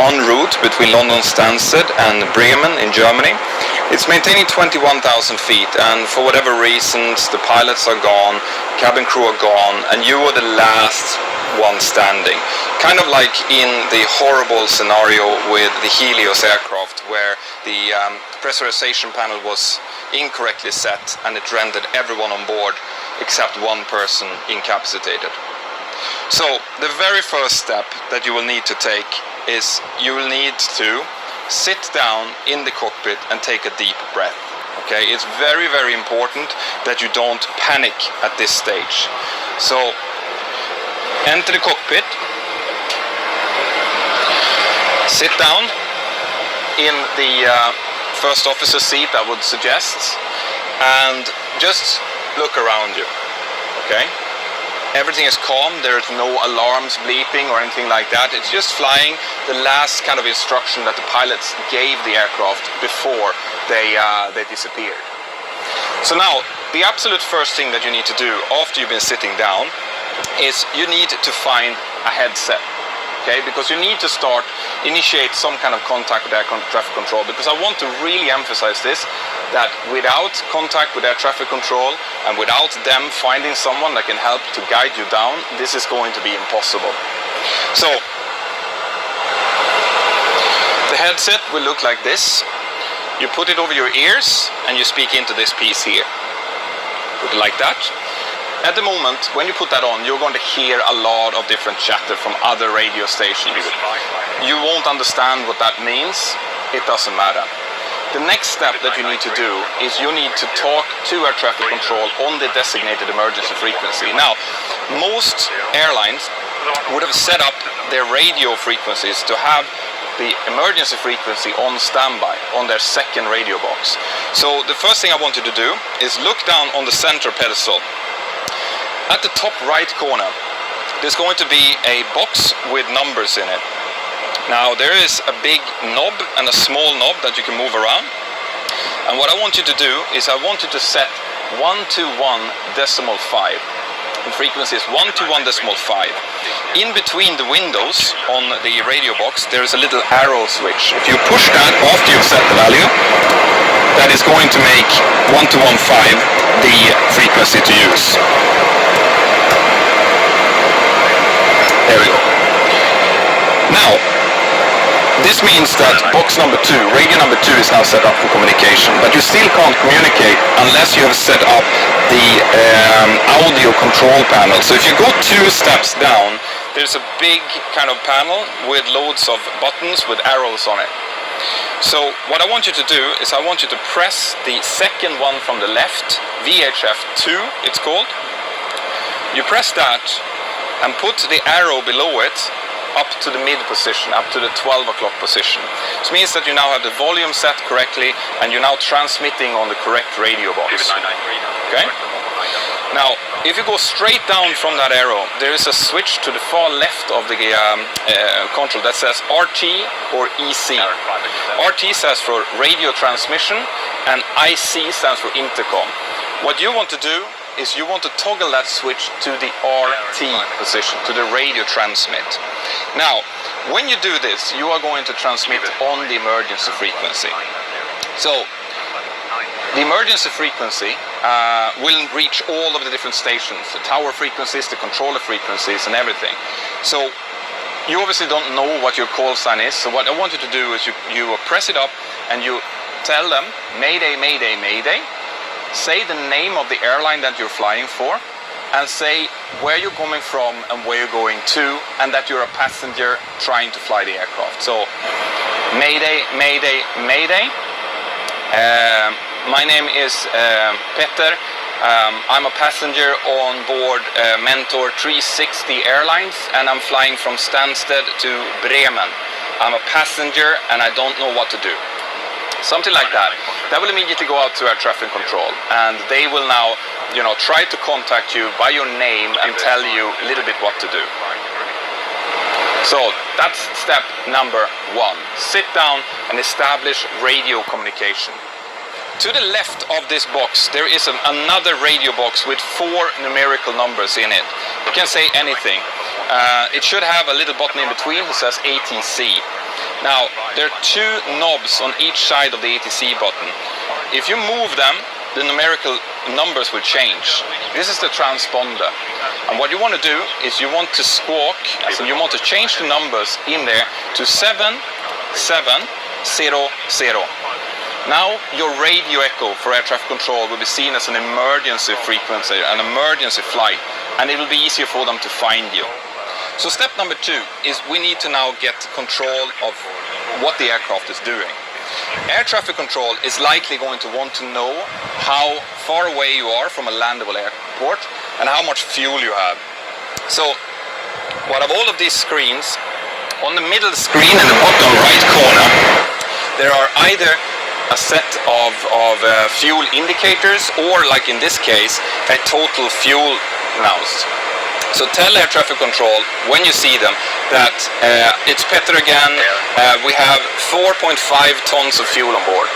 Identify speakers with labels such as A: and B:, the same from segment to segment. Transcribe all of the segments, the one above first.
A: en route between London Stansted and Bremen in Germany. It's maintaining 21,000 feet, and for whatever reasons the pilots are gone, cabin crew are gone, and you are the last one standing. Kind of like in the horrible scenario with the Helios aircraft, where the pressurization panel was incorrectly set and it rendered everyone on board except one person incapacitated. So the very first step that you will need to take is you will need to sit down in the cockpit and take a deep breath. Okay, it's very, very important that you don't panic at this stage. So enter the cockpit, sit down in the first officer seat, I would suggest, and just look around you. Okay, everything is calm, there's no alarms bleeping or anything like that. It's just flying the last kind of instruction that the pilots gave the aircraft before they disappeared. So now, the absolute first thing that you need to do after you've been sitting down is you need to find a headset. Okay, because you need to initiate some kind of contact with air traffic control, because I want to really emphasize this, that without contact with air traffic control and without them finding someone that can help to guide you down, this is going to be impossible. So the headset will look like this. You put it over your ears and you speak into this piece here. Put it like that. At the moment, when you put that on, you're going to hear a lot of different chatter from other radio stations. You won't understand what that means. It doesn't matter. The next step that you need to do is you need to talk to air traffic control on the designated emergency frequency. Now, most airlines would have set up their radio frequencies to have the emergency frequency on standby on their second radio box. So the first thing I want you to do is look down on the center pedestal. At the top right corner, there's going to be a box with numbers in it. Now, there is a big knob and a small knob that you can move around. And what I want you to do is I want you to set 121.5. The frequency is 121.5. In between the windows on the radio box, there is a little arrow switch. If you push that after you've set the value, that is going to make 121.5 the frequency to use. There we go. Now, this means that box number 2, radio number 2 is now set up for communication, but you still can't communicate unless you have set up the audio control panel. So if you go 2 steps down, there's a big kind of panel with loads of buttons with arrows on it. So what I want you to do is I want you to press the second one from the left, VHF 2 it's called. You press that and put the arrow below it up to the mid position, up to the 12 o'clock position. This means that you now have the volume set correctly and you're now transmitting on the correct radio box. Okay? Now, if you go straight down from that arrow, there is a switch to the far left of the control that says RT or EC. RT stands for radio transmission and IC stands for intercom. What you want to do is you want to toggle that switch to the RT position, to the radio transmit. Now, when you do this, you are going to transmit on the emergency frequency. So, the emergency frequency will reach all of the different stations, the tower frequencies, the controller frequencies, and everything. So, you obviously don't know what your call sign is, so what I want you to do is you press it up and you tell them, Mayday, Mayday, Mayday. Say the name of the airline that you're flying for and say where you're coming from and where you're going to, and that you're a passenger trying to fly the aircraft. So, Mayday, Mayday, Mayday. My name is Peter. I'm a passenger on board Mentor 360 Airlines and I'm flying from Stansted to Bremen. I'm a passenger and I don't know what to do. Something like that. That will immediately go out to air traffic control and they will now, try to contact you by your name and tell you a little bit what to do. So that's step number 1. Sit down and establish radio communication. To the left of this box, there is another radio box with 4 numerical numbers in it. You can say anything. It should have a little button in between that says ATC. Now, there are two knobs on each side of the ATC button. If you move them, the numerical numbers will change. This is the transponder. And what you want to do is you want to squawk, so you want to change the numbers in there to 7700. Now your radio echo for air traffic control will be seen as an emergency frequency, an emergency flight, and it will be easier for them to find you. So step number 2 is we need to now get control of what the aircraft is doing. Air traffic control is likely going to want to know how far away you are from a landable airport and how much fuel you have. So what of all of these screens, on the middle screen in the bottom right corner, there are either a set of fuel indicators or, like in this case, a total fuel announced. So tell air traffic control when you see them that it's Petter again, we have 4.5 tons of fuel on board.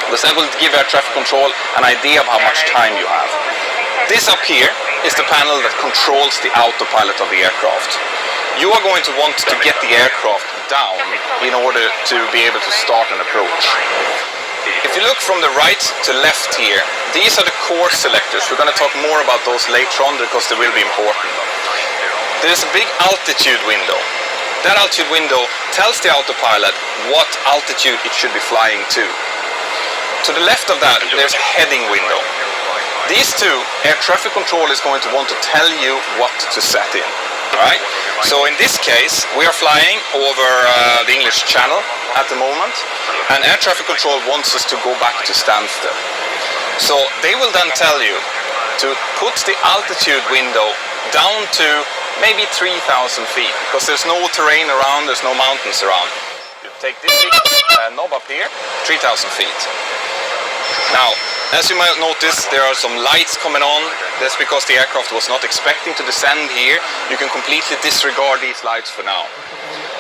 A: Because that will give air traffic control an idea of how much time you have. This up here is the panel that controls the autopilot of the aircraft. You are going to want to get the aircraft down in order to be able to start an approach. If you look from the right to left here, these are the course selectors. We're going to talk more about those later on because they will be important. There's a big altitude window. That altitude window tells the autopilot what altitude it should be flying to. To the left of that, there's a heading window. These two, air traffic control is going to want to tell you what to set in. Right? So in this case, we are flying over the English Channel at the moment, and air traffic control wants us to go back to standstill. So they will then tell you to put the altitude window down to maybe 3,000 feet, because there's no terrain around, there's no mountains around. You take this big knob up here, 3,000 feet. Now, as you might notice, there are some lights coming on. That's because the aircraft was not expecting to descend here. You can completely disregard these lights for now.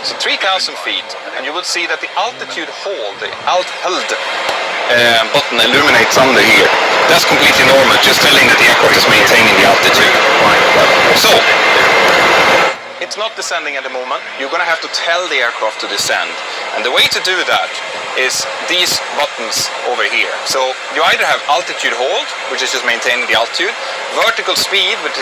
A: So 3,000 feet, and you will see that the altitude hold, the alt-hold button illuminates under here. That's completely normal, just telling that the aircraft is maintaining the altitude. So, it's not descending at the moment. You're going to have to tell the aircraft to descend. And the way to do that is these buttons over here. So you either have altitude hold, which is just maintaining the altitude, vertical speed, which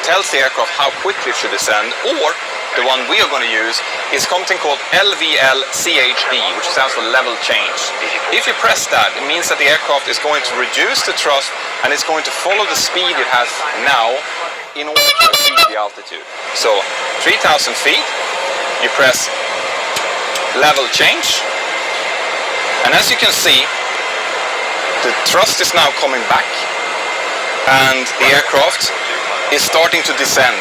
A: tells the aircraft how quickly it should descend, or the one we are going to use is something called LVL-CHD, which stands for level change. If you press that, it means that the aircraft is going to reduce the thrust and it's going to follow the speed it has now in order to achieve the altitude. So 3,000 feet, you press level change, and as you can see, the thrust is now coming back and the aircraft is starting to descend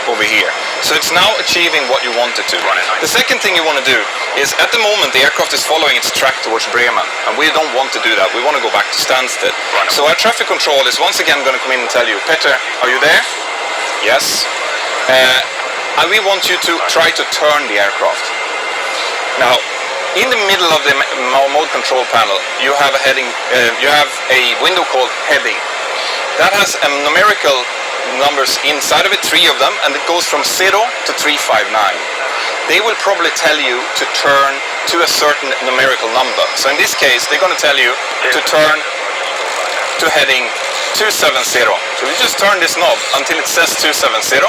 A: over here. So it's now achieving what you want it to. The second thing you want to do is, at the moment the aircraft is following its track towards Bremen, and we don't want to do that. We want to go back to standstill. So our traffic control is once again going to come in and tell you, Petter, are you there? Yes. And we want you to try to turn the aircraft. Now, in the middle of the mode control panel, you have a heading. You have a window called heading. That has numerical numbers inside of it, 3 of them, and it goes from 0 to 359. They will probably tell you to turn to a certain numerical number. So in this case, they're going to tell you to turn to heading 270. So you just turn this knob until it says 270,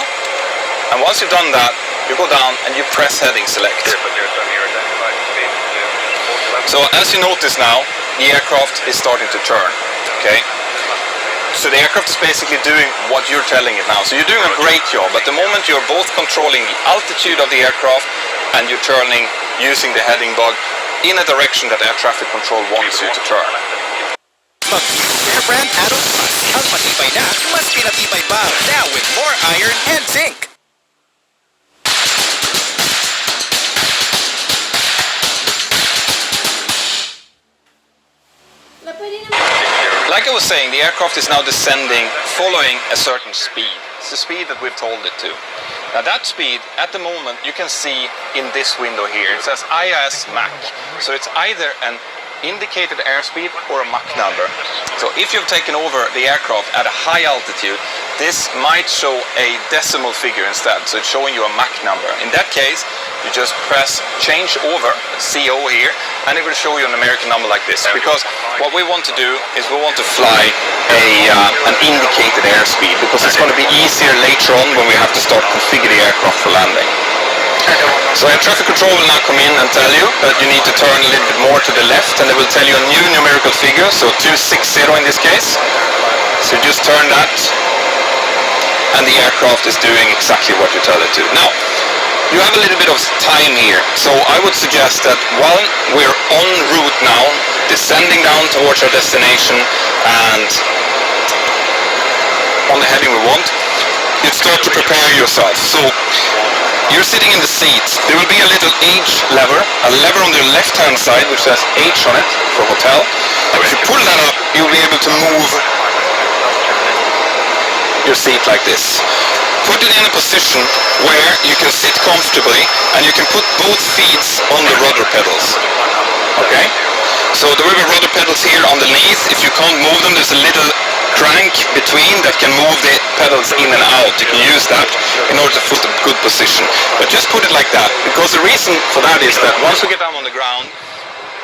A: and once you've done that, you go down and you press heading select. So as you notice now, the aircraft is starting to turn. Okay. So the aircraft is basically doing what you're telling it now. So you're doing a great job. At the moment you're both controlling the altitude of the aircraft and you're turning using the heading bug in a direction that air traffic control wants you to turn.
B: Mag-Air brand Atom Plus. Ang matibay na, mas pinatibay pa. Now with more iron and zinc.
A: Like I was saying, the aircraft is now descending following a certain speed. It's the speed that we've told it to. Now that speed, at the moment, you can see in this window here, it says IAS Mach. So it's either an indicated airspeed or a Mach number. So if you've taken over the aircraft at a high altitude, this might show a decimal figure instead. So it's showing you a Mach number. In that case, you just press change over, CO here, and it will show you an numerical number like this. Because what we want to do is we want to fly an indicated airspeed, because it's going to be easier later on when we have to start configuring the aircraft for landing. So air traffic control will now come in and tell you that you need to turn a little bit more to the left, and it will tell you a new numerical figure, so 260 in this case. So you just turn that, and the aircraft is doing exactly what you tell it to. Now, you have a little bit of time here, so I would suggest that while we're en route now, descending down towards our destination and on the heading we want, you start to prepare yourself. So you're sitting in the seat. There will be a little H lever, a lever on the left-hand side which says H on it for hotel. If you pull that up, you'll be able to move your seat like this. Put it in a position where you can sit comfortably and you can put both feet on the rudder pedals. Okay? So there will be rudder pedals here underneath. If you can't move them, there's a little crank between that can move the pedals in and out. You can use that in order to put a good position. But just put it like that, because the reason for that is that once we get down on the ground,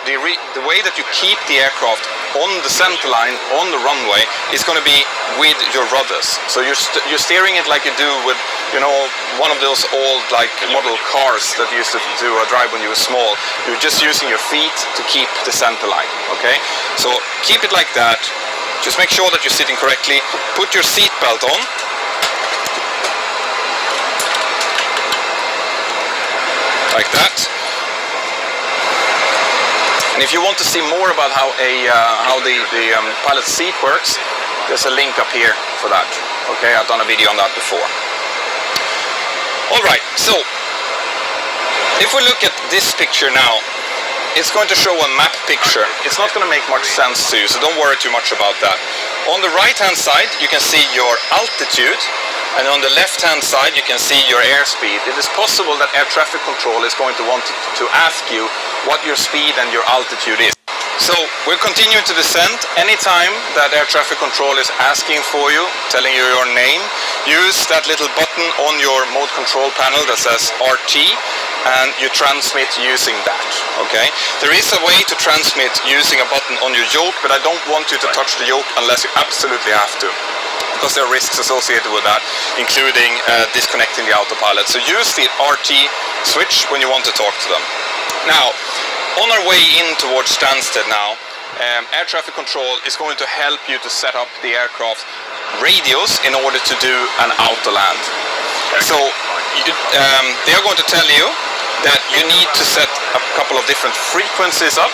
A: the way that you keep the aircraft on the center line, on the runway, is going to be with your rudders. So you're steering it like you do with, you know, one of those old like model cars that you used to drive when you were small. You're just using your feet to keep the center line, okay? So keep it like that. Just make sure that you're sitting correctly. Put your seat belt on. Like that. And if you want to see more about how the pilot's seat works, there's a link up here for that. Okay, I've done a video on that before. Alright, so if we look at this picture now, it's going to show a map picture. It's not going to make much sense to you, so don't worry too much about that. On the right hand side you can see your altitude, and on the left hand side you can see your airspeed. It is possible that air traffic control is going to want to ask you what your speed and your altitude is. So we're continuing to descend. Anytime that air traffic control is asking for you, telling you your name, use that little button on your mode control panel that says RT, and you transmit using that, okay? There is a way to transmit using a button on your yoke, but I don't want you to touch the yoke unless you absolutely have to, because there are risks associated with that, including disconnecting the autopilot. So use the RT switch when you want to talk to them. Now, on our way in towards Stansted now, air traffic control is going to help you to set up the aircraft radios in order to do an auto land. So they are going to tell you that you need to set a couple of different frequencies up,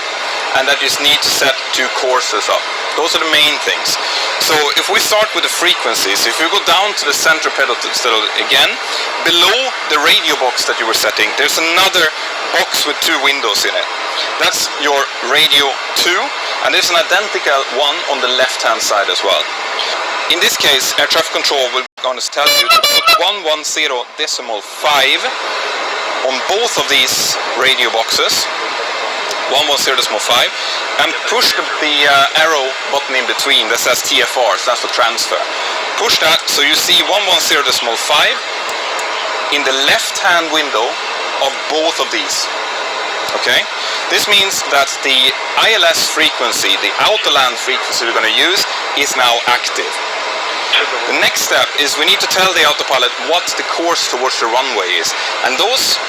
A: and that you need to set 2 courses up. Those are the main things. So if we start with the frequencies, if you go down to the center pedal again, below the radio box that you were setting, there's another box with 2 windows in it. That's your radio 2, and there's an identical one on the left hand side as well. In this case, air traffic control will going to tell you to put 110.5 on both of these radio boxes, 110.5, and push the arrow button in between that says TFR, so that's for transfer. Push that so you see 110.5 in the left hand window of both of these. Okay? This means that the ILS frequency, the auto-land frequency we're going to use, is now active. The next step is we need to tell the autopilot what the course towards the runway is, and those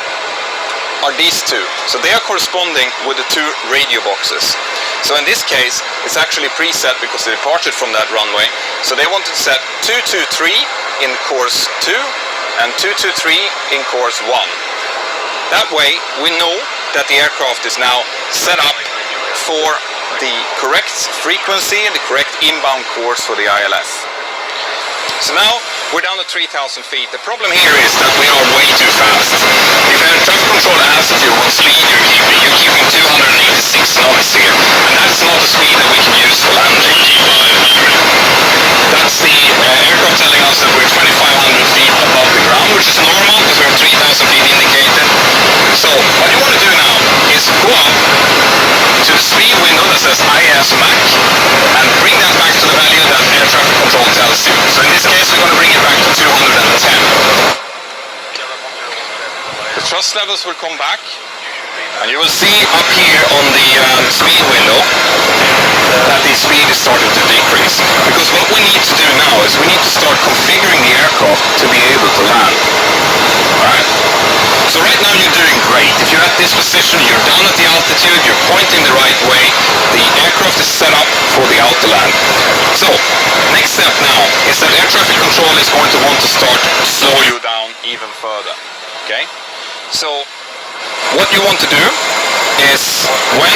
A: are these 2. So they are corresponding with the 2 radio boxes. So in this case, it's actually preset because they departed from that runway. So they wanted to set 223 in course 2 and 223 in course 1. That way, we know that the aircraft is now set up for the correct frequency and the correct inbound course for the ILS. So now we're down to 3,000 feet. The problem here is that we are way too fast. If air traffic control asks you what speed you're keeping 286 knots here, and that's not the speed that we can use for landing. That's the aircraft telling us that we're 2,500 feet above the ground, which is normal because we're 3,000 feet indicated. So what you want to do now is go up to the speed window that says IS Mach and bring that back to the value that air traffic control tells you. So in this case we're going to bring it back to 210. Let's thrust levels will come back, and you will see up here on the speed window that the speed is starting to decrease. Because what we need to do now is we need to start configuring the aircraft to be able to land. Alright? So right now you're doing great. If you're at this position, you're down at the altitude, you're pointing the right way, the aircraft is set up for the auto land. So, next step now is that air traffic control is going to want to start to slow you down even further. Okay? So, what you want to do is when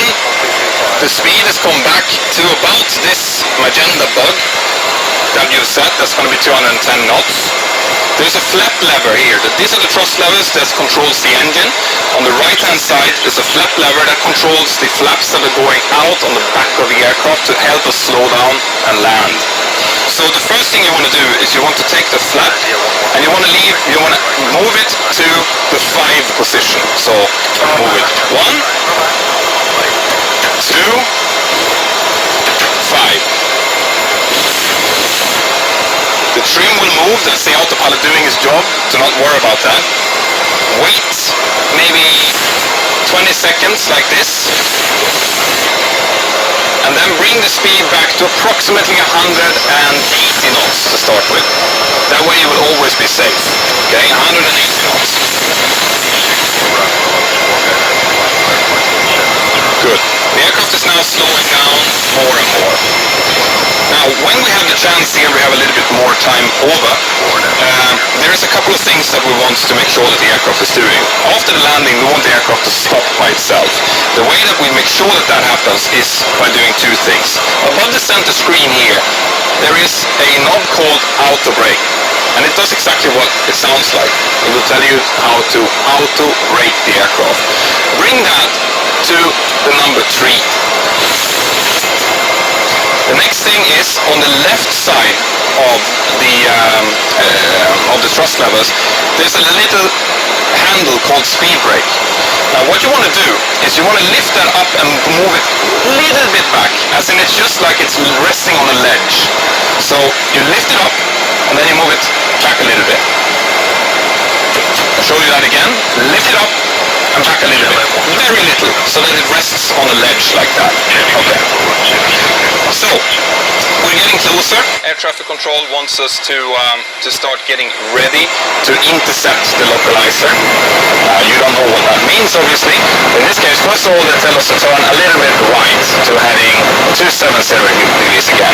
A: the speed has come back to about this magenta bug that you've set, that's going to be 210 knots. There's a flap lever here. These are the thrust levers that controls the engine. On the right hand side there's a flap lever that controls the flaps that are going out on the back of the aircraft to help us slow down and land. So the first thing you want to do is you want to take the flap and you want to move it to the 5 position. So move it 1, 2, 5. The trim will move, that's the autopilot doing his job, do not worry about that. Wait maybe 20 seconds like this, and then bring the speed back to approximately 180 knots to start with. That way you will always be safe. Okay, 180 knots. Good. The aircraft is now slowing down more and more. Now, when we have the chance here, we have a little bit more time over. There is a couple of things that we want to make sure that the aircraft is doing. After the landing, we want the aircraft to stop by itself. The way that we make sure that that happens is by doing 2 things. Above the center screen here, there is a knob called auto brake. And it does exactly what it sounds like. It will tell you how to auto brake the aircraft. Bring that to the number 3. The next thing is on the left side of the thrust levers, there's a little handle called speed brake. Now what you want to do is you want to lift that up and move it a little bit back, as in it's just like it's resting on a ledge. So you lift it up and then you move it back a little bit. I'll show you that again. Lift it up and back a little bit. Very little, so that it rests on a ledge like that. Okay. So, we're getting closer. Air traffic control wants us to start getting ready to intercept the localizer. You don't know what that means, obviously. In this case, first of all, they tell us to turn a little bit right to heading 270 degrees again.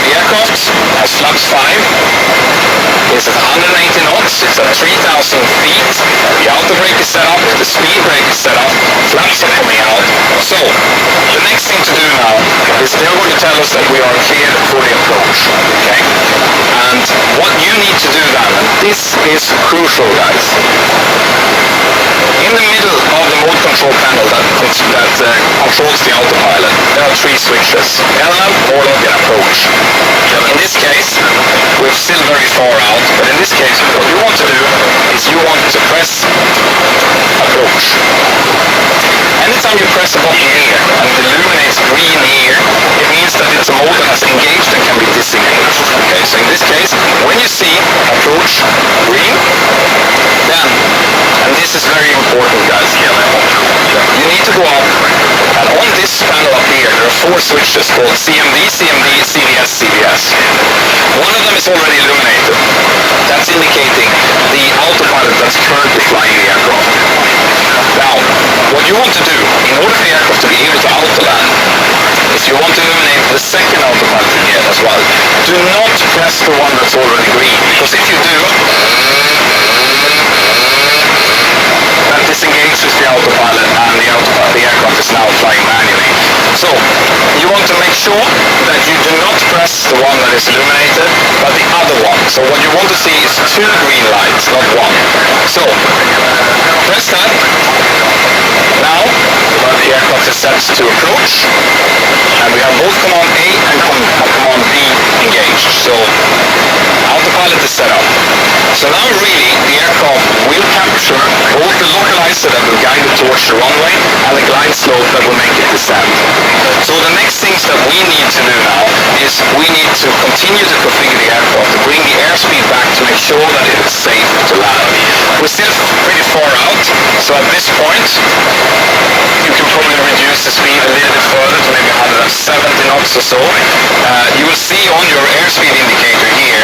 A: The aircraft has flaps 5. It's at 180 knots. It's at 3,000 feet. The auto brake is set up. The speed brake is set up. Flaps are coming out. So, the next thing to do now is they're going to tell us that we are cleared for the approach. Okay? And what you need to do then, and this is crucial, guys. In the middle of the mode control panel that controls the autopilot, there are 3 switches. LM, orlog, and approach. In this case, we're still very far out, but in this case, what you want to do is you want to press approach. Anytime you press a button here and it illuminates green here, it means that it's a mode that has engaged and can be disengaged. Okay, so in this case, when you see approach green, then, and this is very important, guys, you need to go up, and on this panel up here, there are 4 switches called CMD, CMD, CDS, CDS. One of them is already illuminated. That's indicating the autopilot that's currently flying the aircraft. Now, what you want to do, in order for the aircraft to be able to auto-land, is you want to illuminate the second autopilot again as well. Do not press the one that's already green, because if you do, that disengages the autopilot and the aircraft is now flying manually. So, you want to make sure that you do not press the one that is illuminated, but the other one. So what you want to see is 2 green lights, not 1. So, press that. Now, the aircraft is set to approach, and we have both command A and command B engaged. So, autopilot is set up. So now really, the aircraft will capture both the localizer that will guide it towards the runway and the glide slope that will make it descend. So the next things that we need to do now is we need to continue to configure the aircraft to bring the airspeed back to make sure that it is safe to land. We're still pretty far out, so at this point you can probably reduce the speed a little bit further to maybe 170 knots or so. You will see on your airspeed indicator here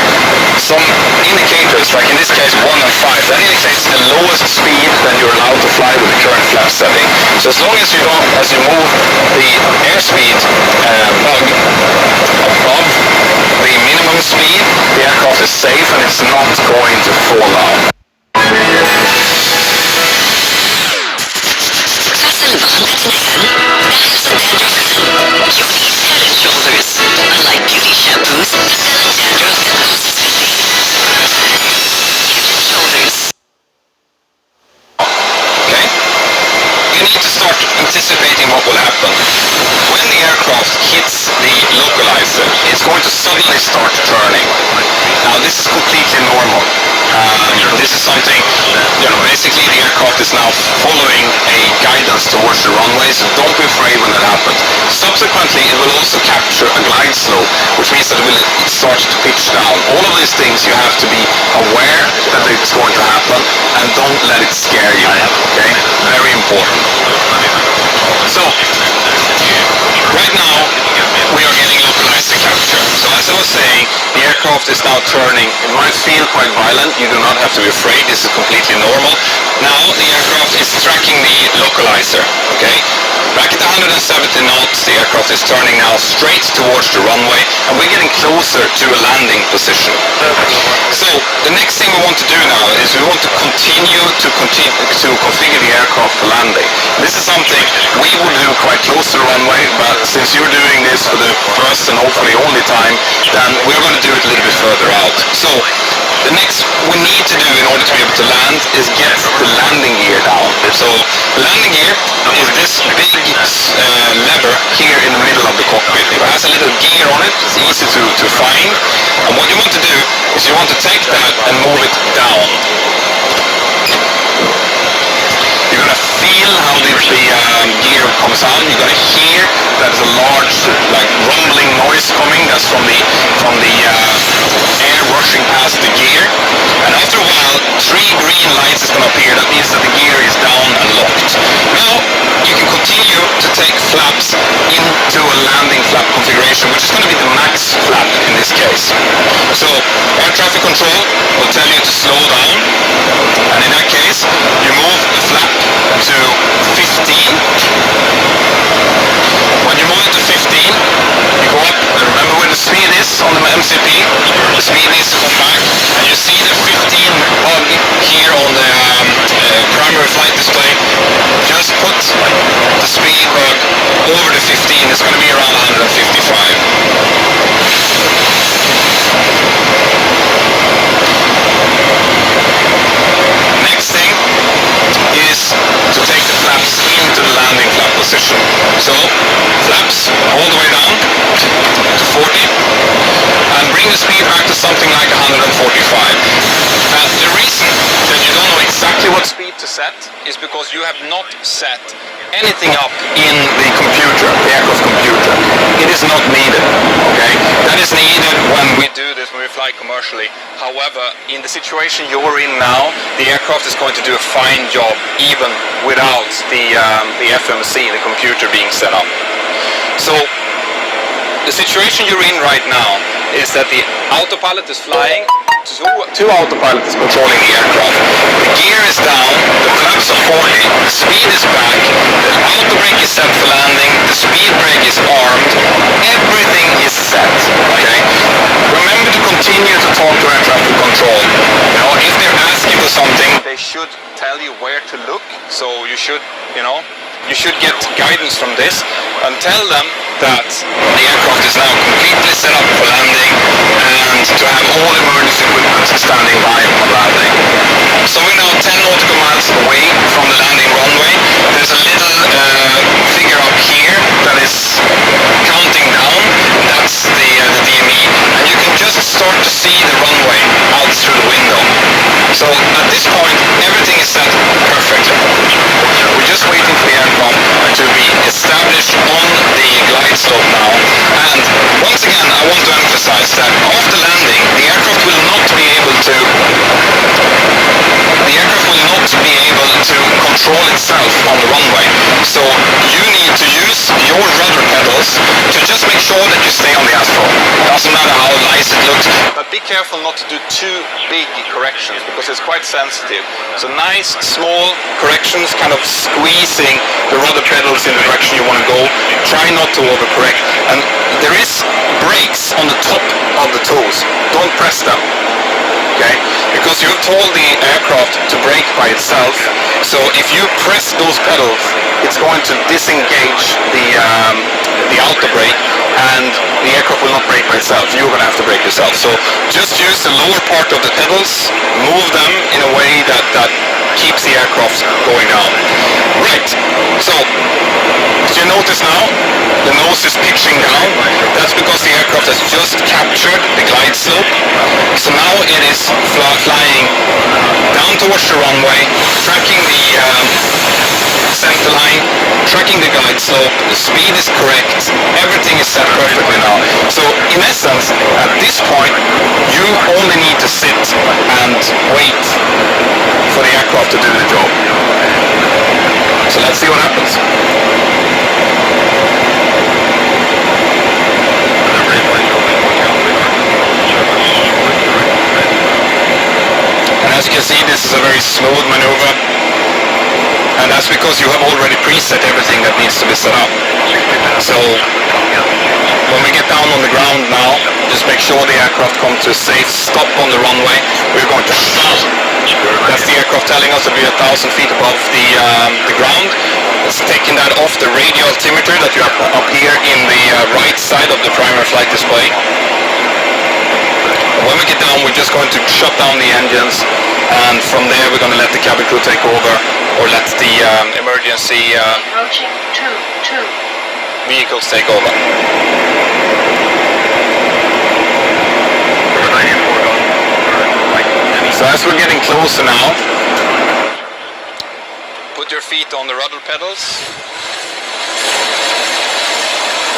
A: some indicators, like in this case 1 and 5. That indicates the lowest speed that you're allowed to fly with the current flap setting. So as long as you don't, as you move the airspeed bug above the minimum speed, the aircraft is safe and it's not going to fall out.
C: Fasten bond at neck. Dahil sa dandruff you need Head and Shoulders. Unlike beauty shampoos, tanggal ang dandruff that causes fatigue. Head and Shoulders.
A: Okay? You need to start anticipating what will happen. When the aircraft hits the localizer, it's going to suddenly start turning. Now this is completely normal. This is something, basically the aircraft is now following a guidance towards the runway, so don't be afraid when that happens. Subsequently, it will also capture a glide slope, which means that it will start to pitch down. All of these things you have to be aware that it's going to happen, and don't let it scare you, okay? Very important. So, right now, we are getting localizer capture. So as I was saying, the aircraft is now turning. It might feel quite violent. You do not have to be afraid. This is completely normal. Now the aircraft is tracking the localizer. Okay? Back at 170 knots, the aircraft is turning now straight towards the runway, and we're getting closer to a landing position. So the next thing we want to do now is we want to continue to configure the aircraft for landing. This is something we will do quite close to the runway, but since you're doing this for the first and hopefully only time, then we're going to do it a little bit further out. So the next we need to do in order to be able to land is get the landing gear down. So the landing gear is this big lever here in the middle of the cockpit. It has a little gear on it. It's easy to find. And what you want to do is you want to take that and move it down. You're going to feel how the gear comes on. You're going to hear that there's a large rumbling noise coming. That's from the air rushing past the gear. And after a while, 3 green lights is going to appear. That means that the gear is down and locked. Now you can continue to take flaps into a landing flap configuration, which is going to be the max flap in this case. So air traffic control will tell you to slow down, and in that case you move the flap to 15. When you move it to 15, you go up, and remember where the speed is on the MCP? The speed needs to come back, and you see the 15 bug here on the primary flight display. Just put the speed bug over the 15. It's going to be around 155. Next thing is to take the flaps into the landing flap position. So flaps all the way down to 40 and bring the speed back to something like 145. The reason that you don't know exactly what speed to set is because you have not set anything up in the computer, the aircraft computer. It is not needed, okay? That is needed when we do this, when we fly commercially. However, in the situation you're in now, the aircraft is going to do a fine job even without the FMC, the computer, being set up. So the situation you're in right now is that the autopilot is flying, two autopilots is controlling the aircraft. The gear is down, the flaps are 40, the speed is back, the auto brake is set for landing, the speed brake is armed, everything is set, okay? Remember to continue to talk to air traffic control. If they're asking for something, they should tell you where to look, so you should get guidance from this, and tell them that the aircraft is now completely set up for landing and to have all emergency equipment standing by upon landing. So we're now 10 nautical miles away from the landing runway. There's a little figure up here that is counting down. That's the DME, and you can just start to see the runway out through the window. So at this point, everything is set perfectly. We're just waiting for the aircraft to be established on the glide slope now. And once again, I want emphasize that after landing, the aircraft will not be able to control itself on the runway. So you need to use your rudder pedals to just make sure that you stay on the asphalt. Doesn't matter how nice it looks, but be careful not to do too big corrections because it's quite sensitive. So nice small corrections, kind of squeezing the rudder pedals in the direction you want to go. Try not to overcorrect. And there is brakes on the top of the toes. Don't press them. Okay? Because you've told the aircraft to brake by itself, so if you press those pedals, it's going to disengage the auto brake, and the aircraft will not brake by itself. You're going to have to brake yourself. So just use the lower part of the pedals, move them in a way that keeps the aircraft going down. Right. So as you notice now, the nose is pitching down. That's because the aircraft has just captured the glide slope. So now it is flying down towards the runway, tracking the center line, tracking the glide slope, the speed is correct, everything is set perfectly now. So in essence, at this point, you only need to sit and wait for the aircraft to do the job. So let's see what happens. And as you can see, this is a very smooth maneuver, and that's because you have already preset everything that needs to be set up. So when we get down on the ground now, just make sure the aircraft comes to a safe stop on the runway. We're going to stop. That's the aircraft telling us to be 1,000 feet above the ground. It's taking that off the radio altimeter that you have up here in the right side of the primary flight display. When we get down, we're just going to shut down the engines, and from there we're going to let the cabin crew take over, or let the emergency vehicles take over. So as we're getting closer now, put your feet on the rudder pedals.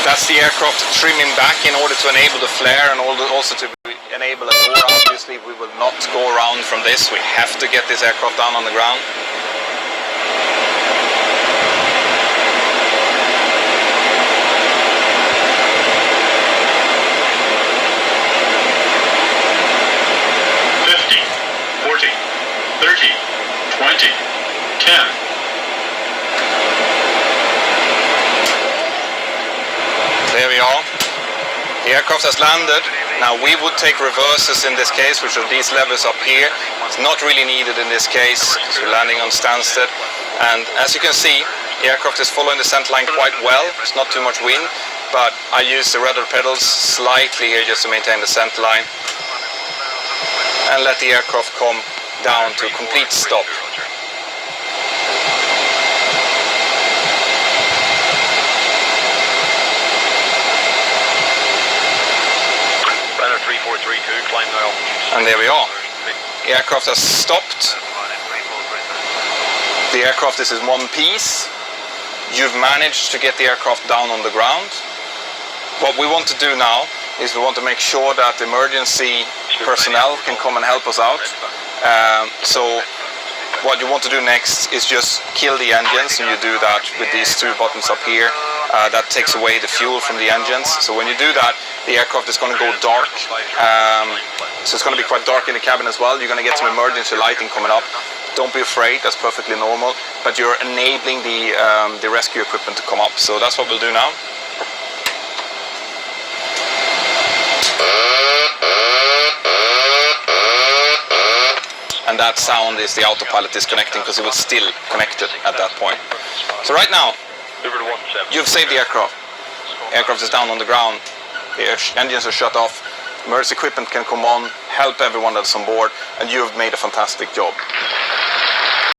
A: That's the aircraft trimming back in order to enable the flare and also to enable a door. Obviously we will not go around from this. We have to get this aircraft down on the ground. There we are. The aircraft has landed. Now we would take reverses in this case, which are these levers up here. It's not really needed in this case, because we're landing on Stansted. And as you can see, the aircraft is following the center line quite well. There's not too much wind, but I use the rudder pedals slightly here just to maintain the center line. And let the aircraft come down to a complete stop. And there we are. The aircraft has stopped. The aircraft is in one piece. You've managed to get the aircraft down on the ground. What we want to do now is we want to make sure that emergency personnel can come and help us out. So what you want to do next is just kill the engines, and you do that with these two buttons up here. That takes away the fuel from the engines. So when you do that, the aircraft is going to go dark. So it's going to be quite dark in the cabin as well. You're going to get some emergency lighting coming up. Don't be afraid, that's perfectly normal. But you're enabling the rescue equipment to come up. So that's what we'll do now. And that sound is the autopilot disconnecting, because it was still connected at that point. So right now, you've saved the aircraft. Aircraft is down on the ground. The engines are shut off. Emergency equipment can come on, help everyone that's on board, and you've made a fantastic job.